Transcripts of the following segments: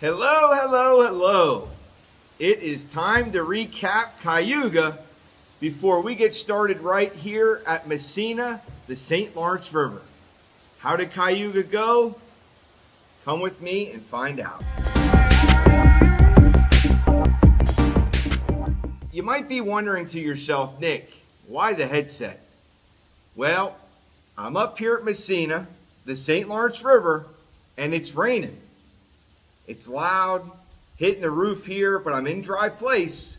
Hello, hello, hello. It is time to recap Cayuga before we get started right here at Messina, the St. Lawrence River. How did Cayuga go? Come with me and find out. You might be wondering to yourself, Nick, why the headset? Well, I'm up here at Messina, the St. Lawrence River, and it's raining. It's loud, hitting the roof here, but I'm in dry place.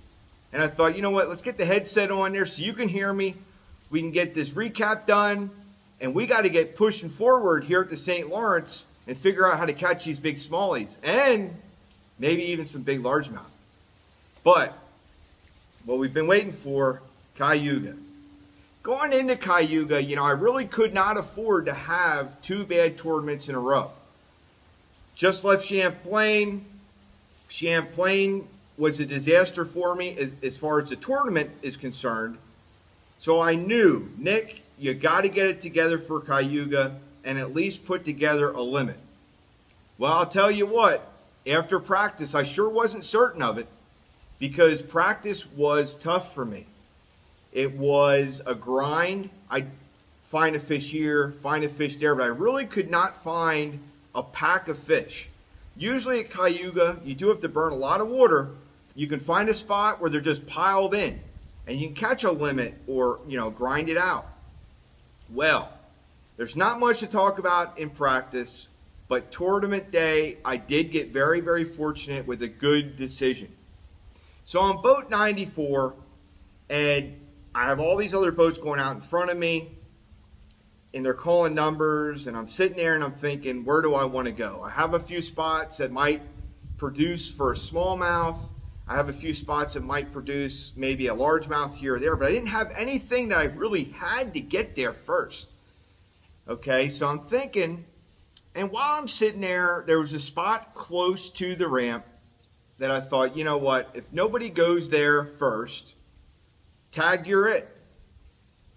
And I thought, you know what, let's get the headset on there so you can hear me. We can get this recap done, and we got to get pushing forward here at the St. Lawrence and figure out how to catch these big smallies and maybe even some big largemouth. But what we've been waiting for, Cayuga. Going into Cayuga, I really could not afford to have two bad tournaments in a row. Just left Champlain. Champlain was a disaster for me as far as the tournament is concerned. So I knew, Nick, you got to get it together for Cayuga and at least put together a limit. Well, I'll tell you what, after practice, I sure wasn't certain of it because practice was tough for me. It was a grind. I'd find a fish here, find a fish there, but I really could not find a pack of fish. Usually at Cayuga, you do have to burn a lot of water. You can find a spot where they're just piled in and you can catch a limit or, grind it out. Well, there's not much to talk about in practice, but tournament day, I did get very, very fortunate with a good decision. So I'm boat 94 and I have all these other boats going out in front of me. And they're calling numbers, and I'm sitting there and I'm thinking, where do I want to go? I have a few spots that might produce for a smallmouth. I have a few spots that might produce maybe a largemouth here or there, but I didn't have anything that I really had to get there first. Okay, so I'm thinking, and while I'm sitting there, there was a spot close to the ramp that I thought, you know what, if nobody goes there first, tag you're it.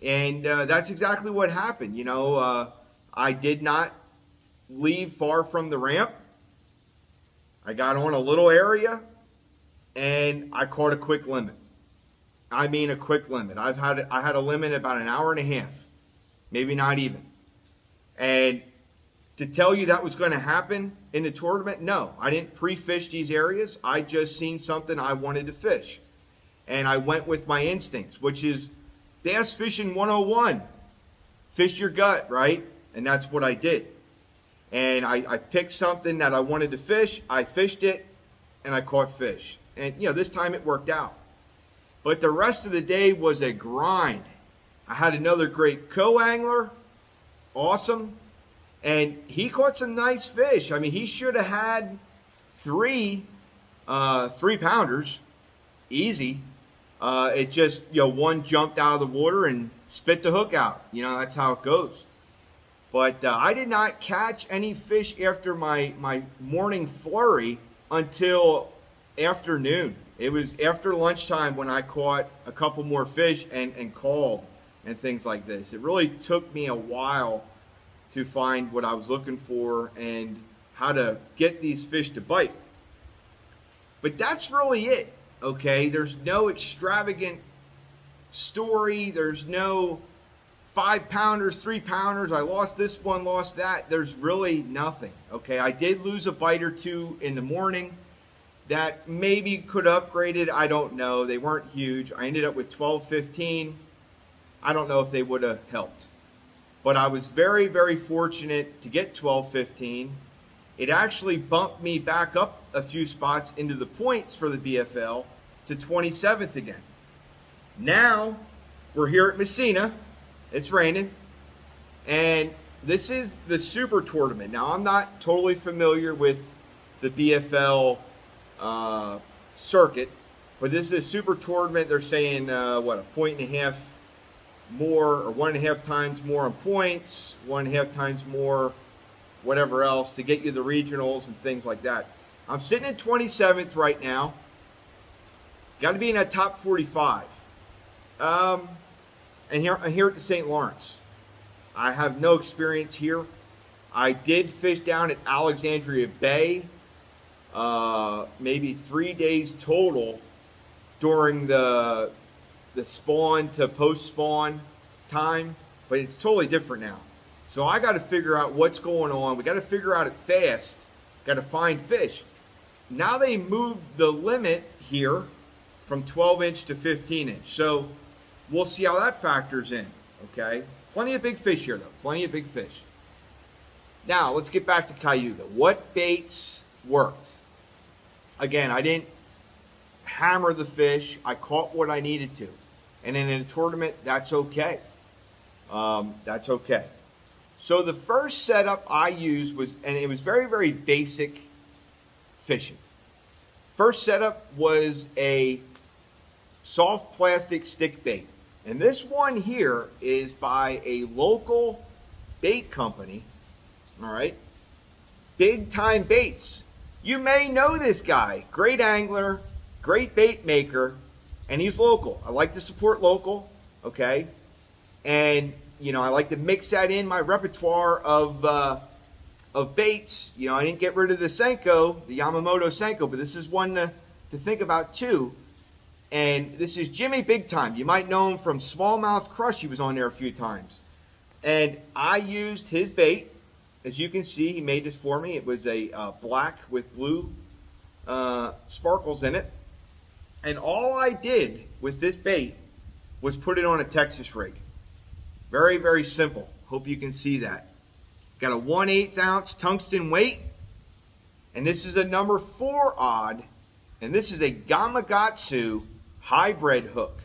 And that's exactly what happened. I did not leave far from the ramp. I got on a little area and I caught a quick limit. I mean a quick limit. I had a limit about an hour and a half, maybe not even. And to tell you that was going to happen in the tournament, no. I didn't pre-fish these areas. I just seen something I wanted to fish. And I went with my instincts, which is bass fishing 101. Fish your gut, right? And that's what I did. And I picked something that I wanted to fish. I fished it, and I caught fish. And, this time it worked out. But the rest of the day was a grind. I had another great co-angler. Awesome. And he caught some nice fish. I mean, he should have had three 3-pounders. Easy. It just, one jumped out of the water and spit the hook out. That's how it goes. But I did not catch any fish after my morning flurry until afternoon. It was after lunchtime when I caught a couple more fish and called and things like this. It really took me a while to find what I was looking for and how to get these fish to bite. But that's really it. Okay, there's no extravagant story. There's no 5-pounders, 3-pounders. I lost this one, lost that. There's really nothing. Okay, I did lose a bite or two in the morning that maybe could have upgraded. I don't know. They weren't huge. I ended up with 12, 15. I don't know if they would have helped. But I was very, very fortunate to get 12, 15. It actually bumped me back up a few spots into the points for the BFL to 27th again. Now, we're here at Messina. It's raining. And this is the super tournament. Now, I'm not totally familiar with the BFL circuit, but this is a super tournament. They're saying, a 1.5 more, or 1.5 times more in points, 1.5 times more whatever else to get you the regionals and things like that. I'm sitting in 27th right now. Got to be in that top 45. And here at the St. Lawrence. I have no experience here. I did fish down at Alexandria Bay maybe 3 days total during the spawn to post spawn time, but it's totally different now. So I got to figure out what's going on. We got to figure out it fast. Got to find fish. Now they moved the limit here from 12-inch to 15-inch. So we'll see how that factors in, okay? Plenty of big fish here, though. Plenty of big fish. Now, let's get back to Cayuga. What baits worked? Again, I didn't hammer the fish. I caught what I needed to. And in a tournament, that's okay. That's okay. So the first setup I used was, and it was very, very basic fishing. First setup was a soft plastic stick bait. And this one here is by a local bait company. All right. Big Time Baits. You may know this guy. Great angler, great bait maker, and he's local. I like to support local, okay? And, you know, I like to mix that in my repertoire of baits. You know, I didn't get rid of the SENKO, the Yamamoto SENKO, but this is one to think about too. And this is Jimmy Big Time. You might know him from Smallmouth Crush. He was on there a few times. And I used his bait. As you can see, he made this for me. It was a black with blue sparkles in it. And all I did with this bait was put it on a Texas rig. Very, very simple. Hope you can see that. Got a 1/8 ounce tungsten weight. And this is a number 4 odd. And this is a GAMAKATSU hybrid hook.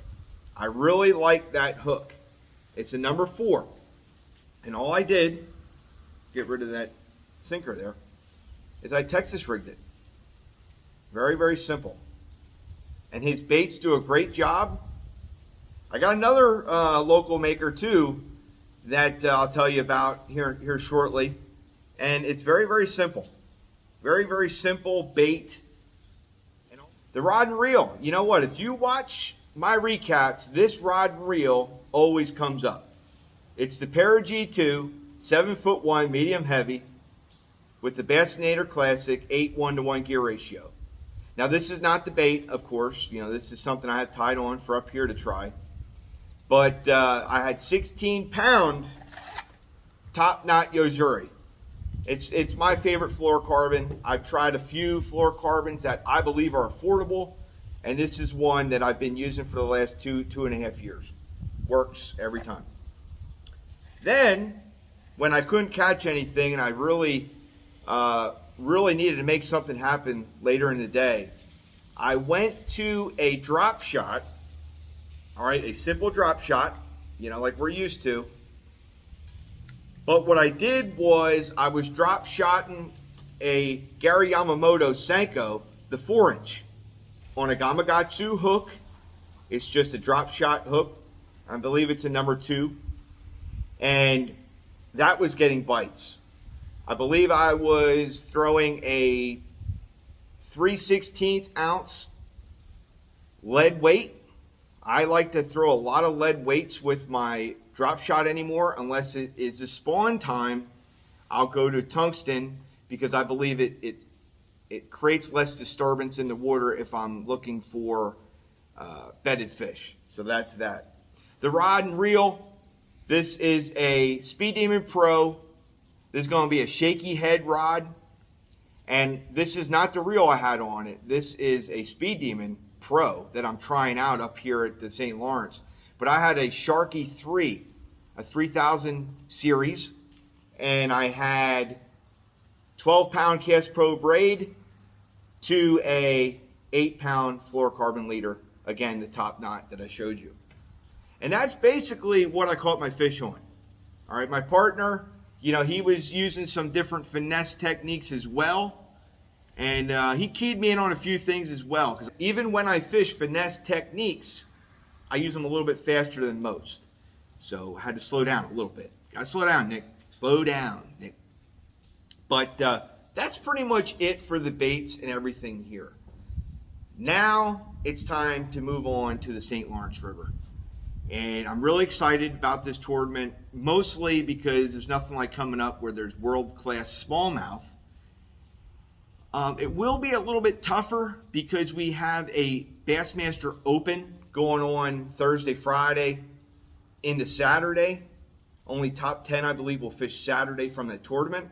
I really like that hook. It's a number 4. And all I did, get rid of that sinker there, is I Texas rigged it. Very, very simple. And his baits do a great job. I got another local maker too that I'll tell you about here shortly. And it's very, very simple. Very, very simple bait. The rod and reel. You know what? If you watch my recaps, this rod and reel always comes up. It's the Para G2, 7'1", medium heavy, with the Bassinator Classic 8:1-to-1 gear ratio. Now this is not the bait, of course. You know, this is something I had tied on for up here to try. But I had 16-pound TOPKNOT YO-ZURI. It's my favorite fluorocarbon. I've tried a few fluorocarbons that I believe are affordable, and this is one that I've been using for the last two and a half years. Works every time. Then, when I couldn't catch anything and I really needed to make something happen later in the day, I went to a drop shot. All right, a simple drop shot, you know, like we're used to. But what I did was I was drop shotting a Gary Yamamoto SENKO, the 4-inch, on a GAMAKATSU hook. It's just a drop shot hook. I believe it's a number 2. And that was getting bites. I believe I was throwing a 3/16 ounce lead weight. I like to throw a lot of lead weights with my drop shot anymore, unless it is the spawn time. I'll go to tungsten because I believe it creates less disturbance in the water if I'm looking for bedded fish. So that's that. The rod and reel. This is a Speed Demon Pro. This is going to be a shaky head rod. And this is not the reel I had on it. This is a Speed Demon Pro that I'm trying out up here at the St. Lawrence. But I had a Sharky 3, a 3000 series. And I had 12-pound KASTPRO braid to a 8-pound fluorocarbon leader. Again, the TOPKNOT that I showed you. And that's basically what I caught my fish on. All right, my partner, you know, he was using some different finesse techniques as well. And he keyed me in on a few things as well. Because even when I fish finesse techniques, I use them a little bit faster than most. So I had to slow down a little bit. Gotta slow down, Nick. Slow down, Nick. But that's pretty much it for the baits and everything here. Now it's time to move on to the St. Lawrence River. And I'm really excited about this tournament, mostly because there's nothing like coming up where there's world-class smallmouth. It will be a little bit tougher because we have a Bassmaster Open going on Thursday, Friday into Saturday. Only top 10, I believe, will fish Saturday from the tournament.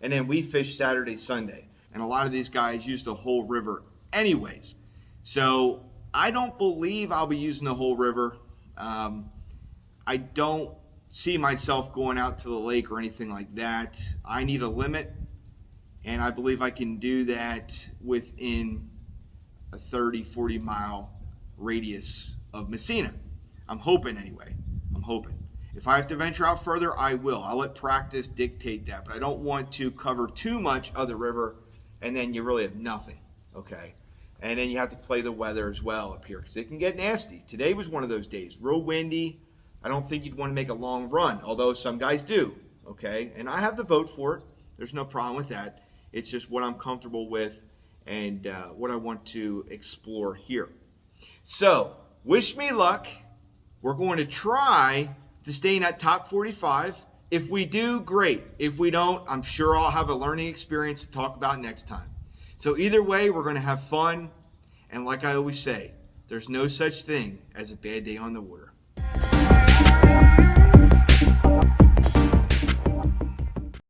And then we fish Saturday, Sunday. And a lot of these guys use the whole river anyways. So I don't believe I'll be using the whole river. I don't see myself going out to the lake or anything like that. I need a limit, and I believe I can do that within a 30-40 mile radius of Messina. I'm hoping anyway. I'm hoping. If I have to venture out further, I will. I'll let practice dictate that, but I don't want to cover too much of the river and then you really have nothing, okay? And then you have to play the weather as well up here because it can get nasty. Today was one of those days, real windy. I don't think you'd want to make a long run, although some guys do, okay? And I have the boat for it. There's no problem with that. It's just what I'm comfortable with and what I want to explore here. So, wish me luck. We're going to try to stay in that top 45. If we do, great. If we don't, I'm sure I'll have a learning experience to talk about next time. So either way, we're going to have fun. And like I always say, there's no such thing as a bad day on the water.